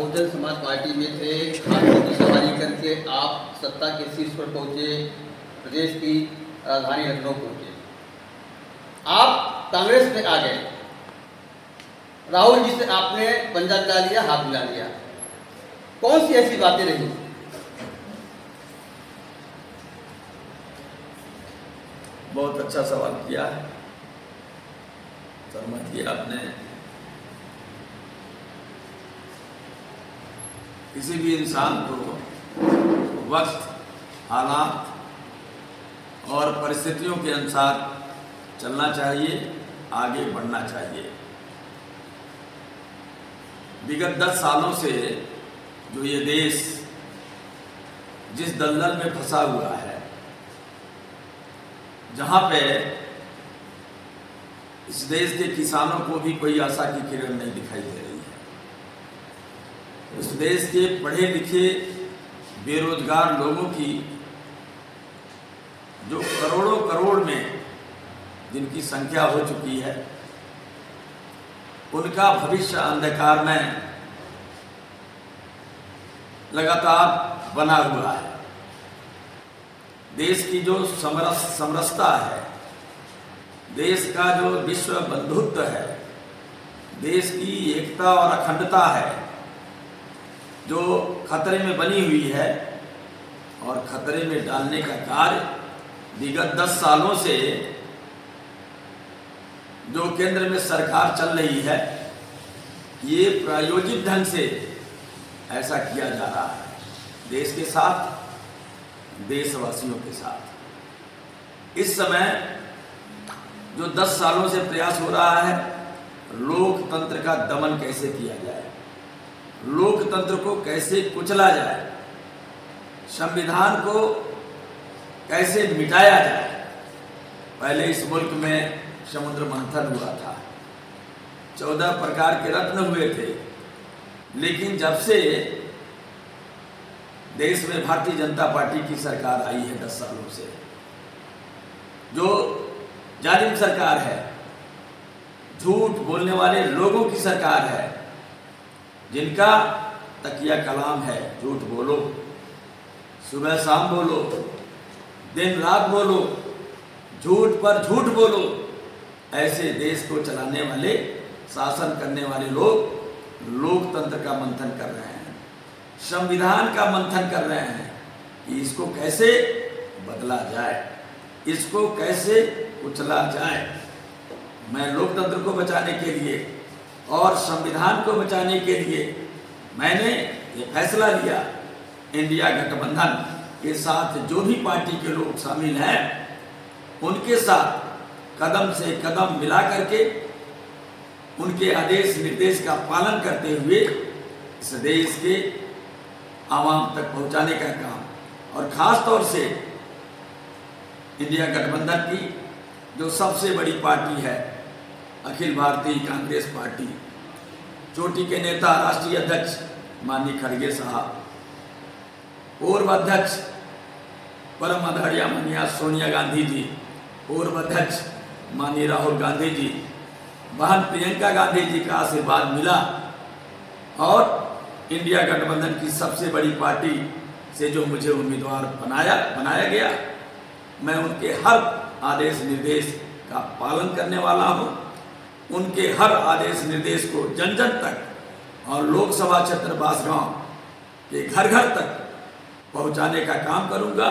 Bahujan Samaj party में थे, खासों की सवारी करके आप सत्ता के शीर्ष पर पहुंचे, प्रदेश की राजधानी लखनऊ पहुंचे। आप कांग्रेस में आ गए, राहुल जी से आपने पंजा मिला लिया, हाथ मिला लिया। कौन सी ऐसी बातें रही? बहुत अच्छा सवाल किया है शर्मा जी आपने। किसी भी इंसान को वक्त, हालात और परिस्थितियों के अनुसार चलना चाहिए, आगे बढ़ना चाहिए। विगत 10 सालों से जो ये देश जिस दलदल में फंसा हुआ है, जहाँ पे इस देश के किसानों को भी कोई आशा की किरण नहीं दिखाई दे रही है, इस देश के पढ़े लिखे बेरोजगार लोगों की जो करोड़ों करोड़ में जिनकी संख्या हो चुकी है, उनका भविष्य अंधकार में लगातार बना हुआ है। देश की जो समरसता है, देश का जो विश्व बंधुत्व है, देश की एकता और अखंडता है, जो खतरे में बनी हुई है और खतरे में डालने का कार्य विगत 10 सालों से जो केंद्र में सरकार चल रही है, ये प्रायोजित ढंग से ऐसा किया जा रहा है, देश के साथ, देशवासियों के साथ। इस समय जो 10 सालों से प्रयास हो रहा है, लोकतंत्र का दमन कैसे किया जाए, लोकतंत्र को कैसे कुचला जाए, संविधान को कैसे मिटाया जाए। पहले इस मुल्क में समुद्र मंथन हुआ था, 14 प्रकार के रत्न हुए थे, लेकिन जब से देश में भारतीय जनता पार्टी की सरकार आई है 10 सालों से, जो जालिम सरकार है, झूठ बोलने वाले लोगों की सरकार है, जिनका तकिया कलाम है झूठ बोलो, सुबह शाम बोलो, दिन रात बोलो, झूठ पर झूठ बोलो, ऐसे देश को चलाने वाले, शासन करने वाले लोग लोकतंत्र का मंथन कर रहे हैं, संविधान का मंथन कर रहे हैं कि इसको कैसे बदला जाए, इसको कैसे कुचला जाए। मैं लोकतंत्र को बचाने के लिए और संविधान को बचाने के लिए मैंने ये फैसला लिया, इंडिया गठबंधन के साथ जो भी पार्टी के लोग शामिल हैं, उनके साथ कदम से कदम मिला करके उनके आदेश निर्देश का पालन करते हुए इस देश के आवाम तक पहुंचाने का काम, और खास तौर से इंडिया गठबंधन की जो सबसे बड़ी पार्टी है, अखिल भारतीय कांग्रेस पार्टी, चोटी के नेता राष्ट्रीय अध्यक्ष माननीय खड़गे साहब, पूर्व अध्यक्ष परम आदरणीय माननीय सोनिया गांधी जी, पूर्व अध्यक्ष माननीय राहुल गांधी जी, बहन प्रियंका गांधी जी का आशीर्वाद मिला, और इंडिया गठबंधन की सबसे बड़ी पार्टी से जो मुझे उम्मीदवार बनाया गया, मैं उनके हर आदेश निर्देश का पालन करने वाला हूं, उनके हर आदेश निर्देश को जन जन तक और लोकसभा क्षेत्र बासगांव के घर घर तक पहुंचाने का काम करूंगा,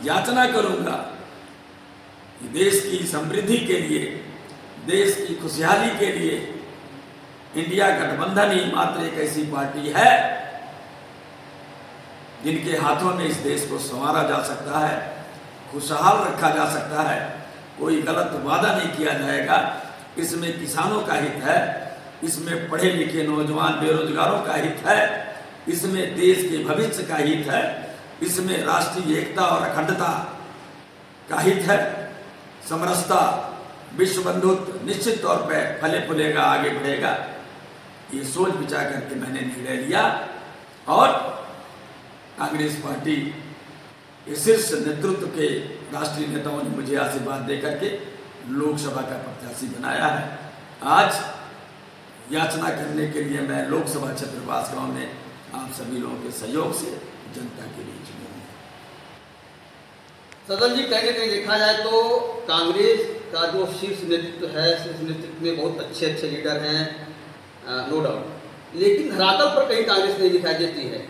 याचना करूंगा। देश की समृद्धि के लिए, देश की खुशहाली के लिए इंडिया गठबंधन ही मात्र एक ऐसी पार्टी है जिनके हाथों में इस देश को संवारा जा सकता है, खुशहाल रखा जा सकता है। कोई गलत वादा नहीं किया जाएगा। इसमें किसानों का हित है, इसमें पढ़े लिखे नौजवान बेरोजगारों का हित है, इसमें देश के भविष्य का हित है, इसमें राष्ट्रीय एकता और अखंडता का हित है। समरसता, विश्व बंधुत्व निश्चित तौर पर फले फूलेगा, आगे बढ़ेगा। ये सोच विचार करके मैंने निर्णय लिया, और कांग्रेस पार्टी के शीर्ष नेतृत्व के राष्ट्रीय नेताओं ने मुझे आशीर्वाद देकर के लोकसभा का प्रत्याशी बनाया है। आज याचना करने के लिए मैं लोकसभा क्षेत्र बासगांव में आप सभी लोगों के सहयोग से जनता के बीच में हूँ। सदन जी, कहीं ना कहीं देखा जाए तो कांग्रेस का जो शीर्ष नेतृत्व है, शीर्ष नेतृत्व में बहुत अच्छे अच्छे लीडर हैं, नो डाउट, लेकिन धरातल पर कहीं कांग्रेस नहीं दिखाई देती है।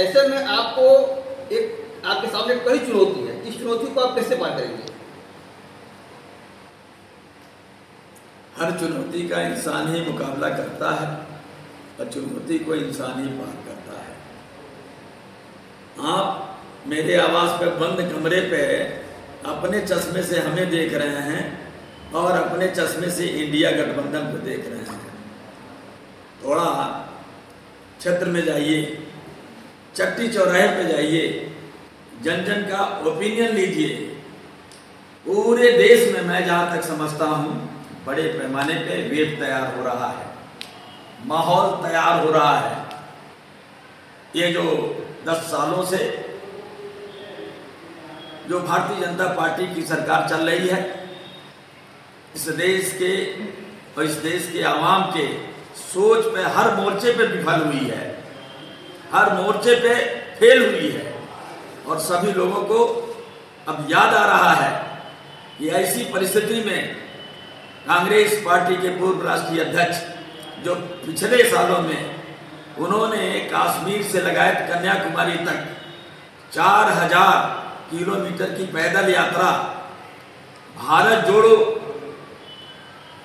ऐसे में आपको आपके सामने कई चुनौती है, इस चुनौती को आप कैसे पार करेंगे? हर चुनौती का इंसान ही मुकाबला करता है और चुनौती को इंसान ही पार करता है। आप मेरे आवास पे बंद कमरे पे अपने चश्मे से हमें देख रहे हैं और अपने चश्मे से इंडिया गठबंधन को देख रहे हैं। थोड़ा क्षेत्र में जाइए, चट्टी चौराहे पे जाइए, जन जन का ओपिनियन लीजिए। पूरे देश में मैं जहाँ तक समझता हूँ बड़े पैमाने पे वेव तैयार हो रहा है, माहौल तैयार हो रहा है। ये जो 10 सालों से जो भारतीय जनता पार्टी की सरकार चल रही है, इस देश के और इस देश के आवाम के सोच पे हर मोर्चे पे विफल हुई है, हर मोर्चे पे फेल हुई है। और सभी लोगों को अब याद आ रहा है कि ऐसी परिस्थिति में कांग्रेस पार्टी के पूर्व राष्ट्रीय अध्यक्ष जो पिछले सालों में उन्होंने कश्मीर से लगाए कन्याकुमारी तक 4000 किलोमीटर की पैदल यात्रा, भारत जोड़ो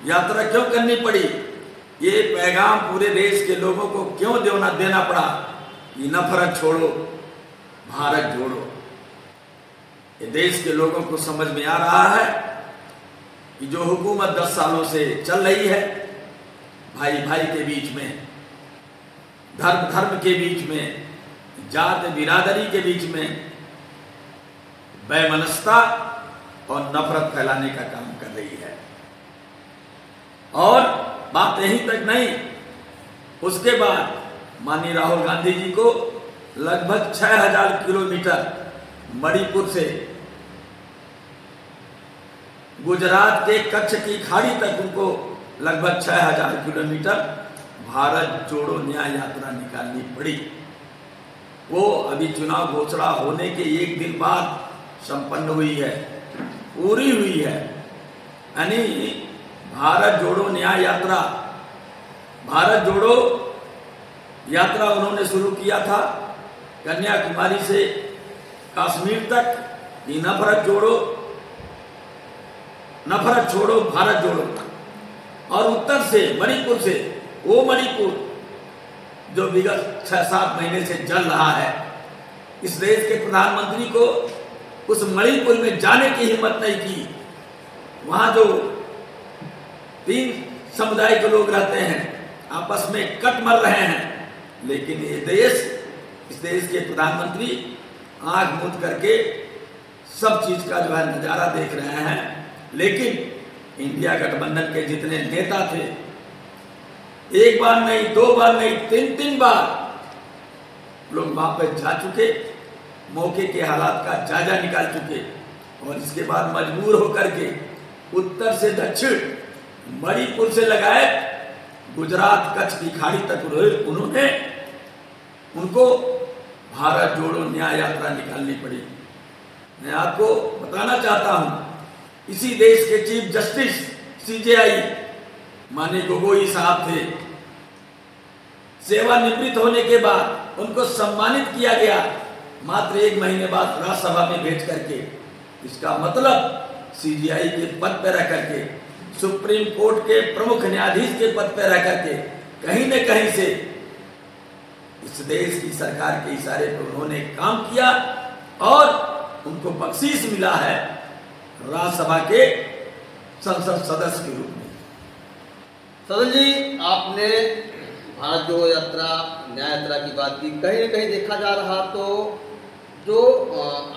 यात्रा क्यों करनी पड़ी? ये पैगाम पूरे देश के लोगों को क्यों देना पड़ा कि नफरत छोड़ो, भारत जोड़ो? ये देश के लोगों को समझ में आ रहा है कि जो हुकूमत 10 सालों से चल रही है, भाई भाई के बीच में, धर्म धर्म के बीच में, जात बिरादरी के बीच में वैमनस्यता और नफरत फैलाने का काम कर रही है। और बात यहीं तक नहीं, उसके बाद माननीय राहुल गांधी जी को लगभग 6000 किलोमीटर मणिपुर से गुजरात के कच्छ की खाड़ी तक उनको लगभग 6000 किलोमीटर भारत जोड़ो न्याय यात्रा निकालनी पड़ी। वो अभी चुनाव घोषणा होने के 1 दिन बाद संपन्न हुई है, पूरी हुई है। यानी भारत जोड़ो न्याय यात्रा, भारत जोड़ो यात्रा उन्होंने शुरू किया था कन्याकुमारी से कश्मीर तक कि नफरत जोड़ो, नफरत छोड़ो, भारत जोड़ो। और उत्तर से मणिपुर से, वो मणिपुर जो विगत 6-7 महीने से जल रहा है, इस देश के प्रधानमंत्री को उस मणिपुर में जाने की हिम्मत नहीं की। वहां जो 3 समुदाय के लोग रहते हैं, आपस में कट मर रहे हैं, लेकिन ये देश, इस देश के प्रधानमंत्री आंख मूंद करके सब चीज का जो है नजारा देख रहे हैं। लेकिन इंडिया गठबंधन के जितने नेता थे, 1 बार नहीं, 2 बार नहीं, 3 बार लोग वहां पर जा चुके, मौके के हालात का जायजा निकाल चुके, और इसके बाद मजबूर होकर के उत्तर से दक्षिण, मणिपुर से लगाए गुजरात कच्छ की खाड़ी तक उन्होंने उनको भारत जोड़ो न्याय यात्रा निकालनी पड़ी। मैं आपको बताना चाहता हूं, इसी देश के चीफ जस्टिस CJI माननीय गोगोई साहब थे, सेवानिवृत्त होने के बाद उनको सम्मानित किया गया मात्र 1 महीने बाद राज्यसभा में भेज करके। इसका मतलब CJI के पद पर रह करके, सुप्रीम कोर्ट के प्रमुख न्यायाधीश के पद पर रह करके कहीं न कहीं से इस देश की सरकार के इशारे पर उन्होंने काम किया और उनको बख्शीश मिला है राज्यसभा के संसद सदस्य के रूप में। सदन जी, आपने भारत जोड़ो यात्रा, न्याय यात्रा की बात की। कहीं न कहीं देखा जा रहा तो जो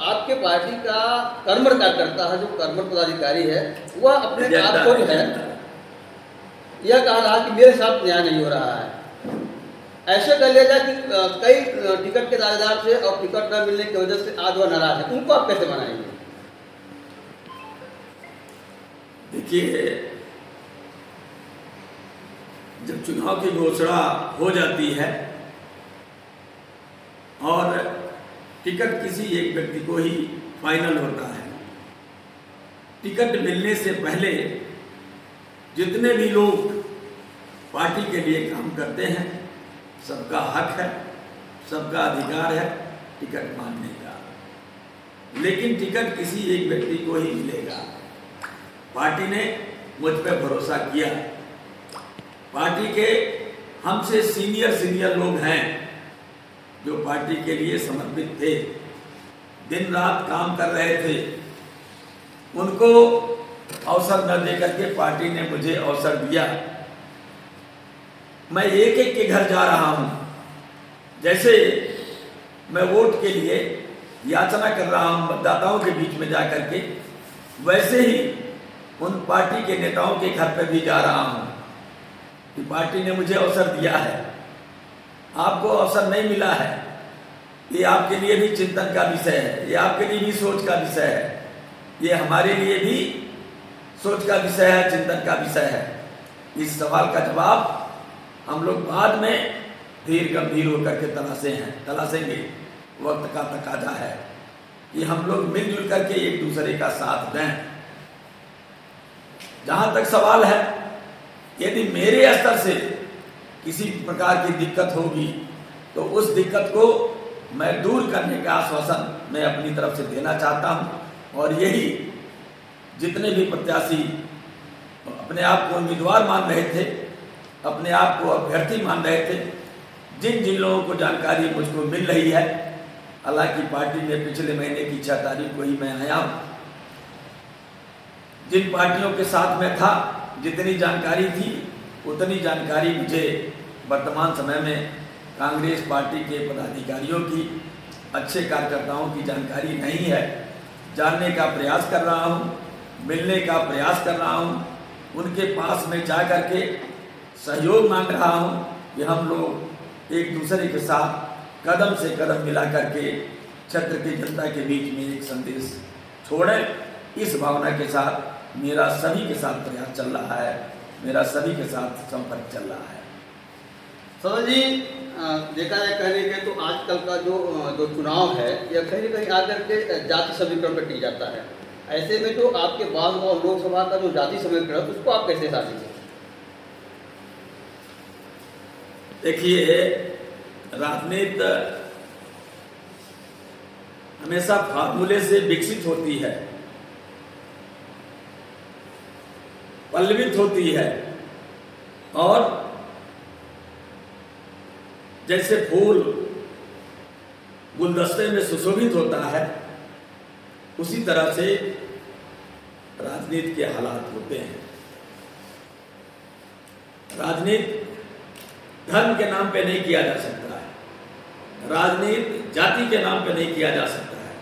आपके पार्टी का कर्मठ कार्यकर्ता है, जो कर्मठ पदाधिकारी है, वह अपने आप को जो है यह कह रहा कि मेरे साथ न्याय नहीं हो रहा है। ऐसे कर लिया जाए कि कई टिकट के दावेदार से और टिकट न मिलने की वजह से आज वह नाराज है, उनको आप कैसे मनाएंगे? देखिए, जब चुनाव की घोषणा हो जाती है और टिकट किसी एक व्यक्ति को ही फाइनल होता है। टिकट मिलने से पहले जितने भी लोग पार्टी के लिए काम करते हैं, सबका हक है, सबका अधिकार है टिकट मांगने का, लेकिन टिकट किसी एक व्यक्ति को ही मिलेगा। पार्टी ने मुझ पर भरोसा किया। पार्टी के हमसे सीनियर लोग हैं जो पार्टी के लिए समर्पित थे, दिन रात काम कर रहे थे, उनको अवसर न देकर के पार्टी ने मुझे अवसर दिया। मैं एक एक के घर जा रहा हूं, जैसे मैं वोट के लिए याचना कर रहा हूं मतदाताओं के बीच में जाकर के, वैसे ही उन पार्टी के नेताओं के घर पर भी जा रहा हूं कि पार्टी ने मुझे अवसर दिया है। आपको अवसर नहीं मिला है, ये आपके लिए भी चिंतन का विषय है, ये आपके लिए भी सोच का विषय है, ये हमारे लिए भी सोच का विषय है, चिंतन का विषय है। इस सवाल का जवाब हम लोग बाद में धीर गंभीर होकर के तलाशेंगे। वक्त का तकाजा है कि हम लोग मिलजुल करके एक दूसरे का साथ दें। जहां तक सवाल है, यदि मेरे स्तर से किसी प्रकार की दिक्कत होगी तो उस दिक्कत को मैं दूर करने का आश्वासन मैं अपनी तरफ से देना चाहता हूं। और यही जितने भी प्रत्याशी अपने आप को उम्मीदवार मान रहे थे, अपने आप को अभ्यर्थी मान रहे थे, जिन जिन लोगों को जानकारी मुझको मिल रही है, हालांकि पार्टी में पिछले महीने की 6 तारीख को ही मैं आया हूं, जिन पार्टियों के साथ में था, जितनी जानकारी थी उतनी जानकारी मुझे वर्तमान समय में कांग्रेस पार्टी के पदाधिकारियों की, अच्छे कार्यकर्ताओं की जानकारी नहीं है। जानने का प्रयास कर रहा हूं, मिलने का प्रयास कर रहा हूं, उनके पास में जा कर के सहयोग मांग रहा हूं कि हम लोग एक दूसरे के साथ कदम से कदम मिला करके क्षेत्र की जनता के बीच में एक संदेश छोड़ें। इस भावना के साथ मेरा सभी के साथ प्रयास चल रहा है, मेरा सभी के साथ संपर्क चल रहा है। सदन जी, देखा जाए कहने के तो आजकल का जो चुनाव है यह कहीं न कहीं आकर के जाति समीकरण पर टिक जाता है। ऐसे में जो आपके बाल लोकसभा का जो जाति समीकरण है उसको आप कैसे साधेंगे? देखिए, राजनीति हमेशा फार्मूले से विकसित होती है, पल्लवित होती है, और जैसे फूल गुलदस्ते में सुशोभित होता है, उसी तरह से राजनीति के हालात होते हैं। राजनीति धर्म के नाम पे नहीं किया जा सकता है, राजनीति जाति के नाम पे नहीं किया जा सकता है।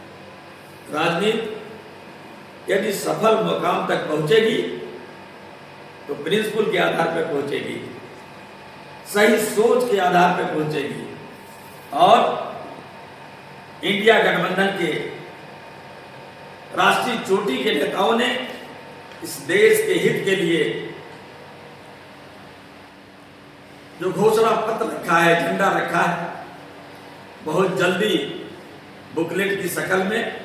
राजनीति यदि सफल मुकाम तक पहुंचेगी तो प्रिंसिपल के आधार पर पहुंचेगी, सही सोच के आधार पर पहुंचेगी। और इंडिया गठबंधन के राष्ट्रीय चोटी के नेताओं ने इस देश के हित के लिए जो घोषणा पत्र रखा है, झंडा रखा है, बहुत जल्दी बुकलेट की शक्ल में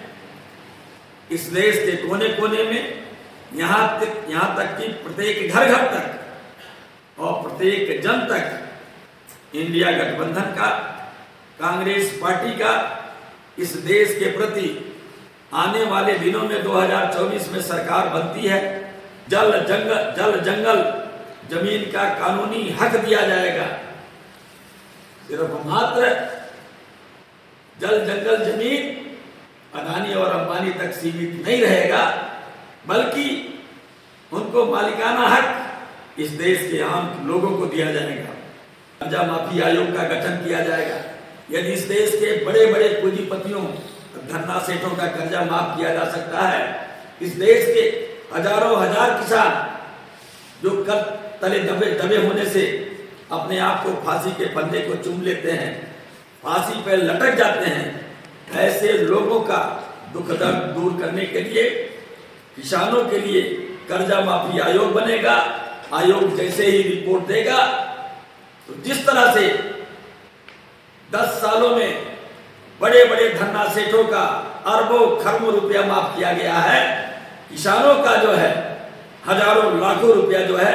इस देश के कोने कोने में, यहाँ तक कि प्रत्येक घर घर तक और प्रत्येक जन तक इंडिया गठबंधन का, कांग्रेस पार्टी का इस देश के प्रति आने वाले दिनों में 2024 में सरकार बनती है, जल जंगल जमीन का कानूनी हक दिया जाएगा। सिर्फ मात्र जल जंगल जमीन अदानी और अंबानी तक सीमित नहीं रहेगा, बल्कि उनको मालिकाना हक इस देश के आम लोगों को दिया जाएगा। कर्जा माफी आयोग का गठन किया जाएगा। यदि इस देश के बड़े बड़े पूंजीपतियों, धन्ना सेठों का कर्जा माफ किया जा सकता है, इस देश के हजारों हजार किसान जो कर तले दबे होने से अपने आप को फांसी के फंदे को चूम लेते हैं, फांसी पर लटक जाते हैं, ऐसे लोगों का दुख दर्द दूर करने के लिए किसानों के लिए कर्जा माफी आयोग बनेगा। आयोग जैसे ही रिपोर्ट देगा तो जिस तरह से 10 सालों में बड़े बड़े धन्ना सेठों का अरबों खरबों रुपया माफ किया गया है। किसानों का जो है हजारों लाखों रुपया जो है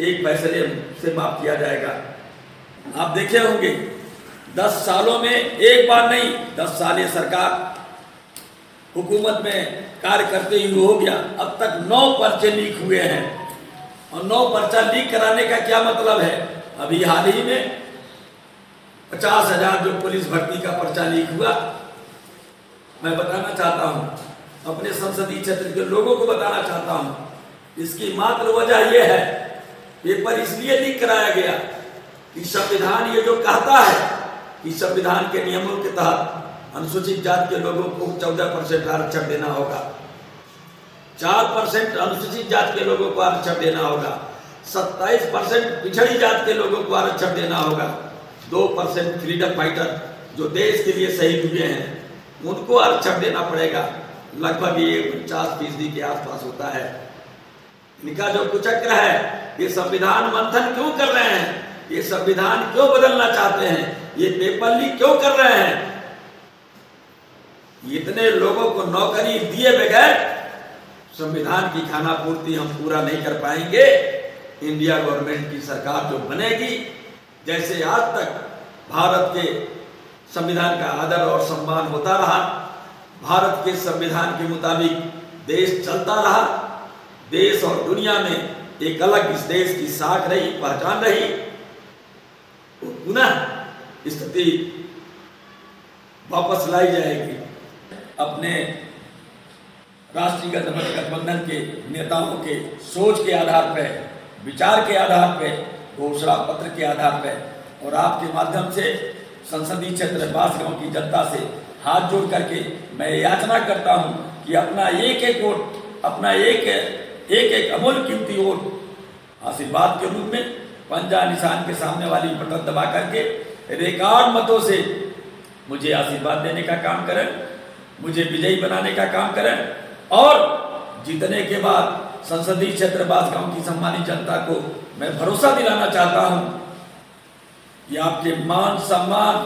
एक फैसले से माफ किया जाएगा। आप देखे होंगे 10 सालों में एक बार नहीं, 10 साल ये सरकार हुकूमत में कार्य करते ही हो गया, अब तक 9 पर्चे लीक हुए हैं। और 9 पर्चा लीक कराने का क्या मतलब है? अभी हाल ही में 50,000 जो पुलिस भर्ती का पर्चा लीक हुआ। मैं बताना चाहता हूं, अपने संसदीय क्षेत्र के लोगों को बताना चाहता हूं, इसकी मात्र वजह यह है, पेपर इसलिए लीक कराया गया कि संविधान ये जो कहता है कि संविधान के नियमों के तहत अनुसूचित जाति के लोगों को 14% आरक्षण देना होगा, 4% अनुसूचित जाति के लोगों को आरक्षण देना होगा, 27% पिछड़ी जाति के लोगों को आरक्षण देना होगा, 2% फ्रीडम फाइटर जो देश के लिए शहीद हुए हैं उनको आरक्षण देना पड़ेगा। लगभग ये 50% के आसपास होता है। इनका जो कुचक्र है, ये संविधान मंथन क्यों कर रहे हैं, ये संविधान क्यों बदलना चाहते हैं, ये पेपर लीक क्यों कर रहे हैं? इतने लोगों को नौकरी दिए बगैर संविधान की खाना पूर्ति हम पूरा नहीं कर पाएंगे। इंडिया गवर्नमेंट की सरकार जो बनेगी, जैसे आज तक भारत के संविधान का आदर और सम्मान होता रहा, भारत के संविधान के मुताबिक देश चलता रहा, देश और दुनिया में एक अलग इस देश की साख रही, पहचान रही, तो पुनः स्थिति वापस लाई जाएगी। अपने राष्ट्रीय गठबंधन के नेताओं के सोच के आधार पर, विचार के आधार पर, घोषणा पत्र के आधार पर और आपके माध्यम से संसदीय क्षेत्र बांसगांव की जनता से हाथ जोड़ करके मैं याचना करता हूं कि अपना एक वोट, अपना एक अमूल्य कीमती वोट आशीर्वाद के रूप में पंजा निशान के सामने वाली बटन दबा करके रिकॉर्ड मतों से मुझे आशीर्वाद देने का काम करें, मुझे विजयी बनाने का काम करें और जीतने के बाद संसदीय क्षेत्र बांसगांव की सम्मानित जनता को मैं भरोसा दिलाना चाहता हूं कि आपके मान सम्मान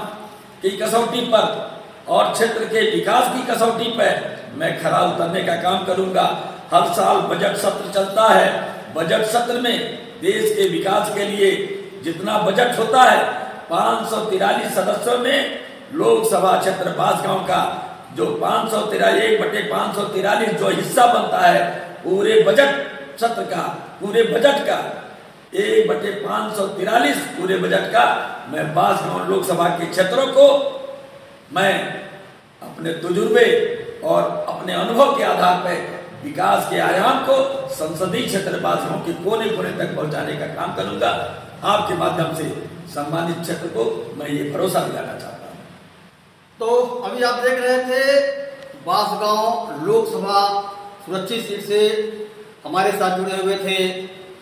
की कसौटी पर और क्षेत्र के विकास की कसौटी पर मैं खरा उतरने का काम करूंगा। हर साल बजट सत्र चलता है, बजट सत्र में देश के विकास के लिए जितना बजट होता है, 543 सदस्यों में लोकसभा क्षेत्र बांसगांव का जो 543 जो हिस्सा बनता है पूरे बजट सत्र का, पूरे बजट का 1/543 पूरे बजट का मैं बांसगांव लोकसभा के क्षेत्रों को मैं अपने तजुर्बे और अपने अनुभव के आधार पर विकास के आयाम को संसदीय क्षेत्र बांसगांव के कोने कोने तक पहुंचाने का काम करूंगा। आपके माध्यम से सम्मानित क्षेत्र को मैं ये भरोसा दिलाना चाहता हूं। तो अभी आप देख रहे थे बांसगांव लोकसभा सुरक्षित सीट से हमारे साथ जुड़े हुए थे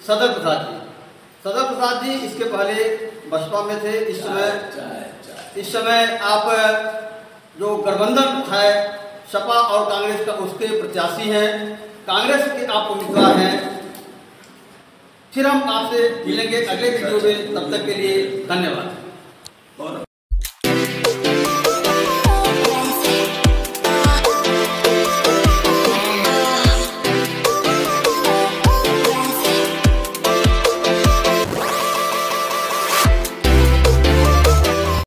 सदर प्रसाद जी। सदर प्रसाद जी इसके पहले बसपा में थे, इस समय आप जो गठबंधन है सपा और कांग्रेस का, उसके प्रत्याशी हैं, कांग्रेस के आप उम्मीदवार हैं। फिर हम आपसे मिलेंगे अगले वीडियो में, तब तक के लिए धन्यवाद।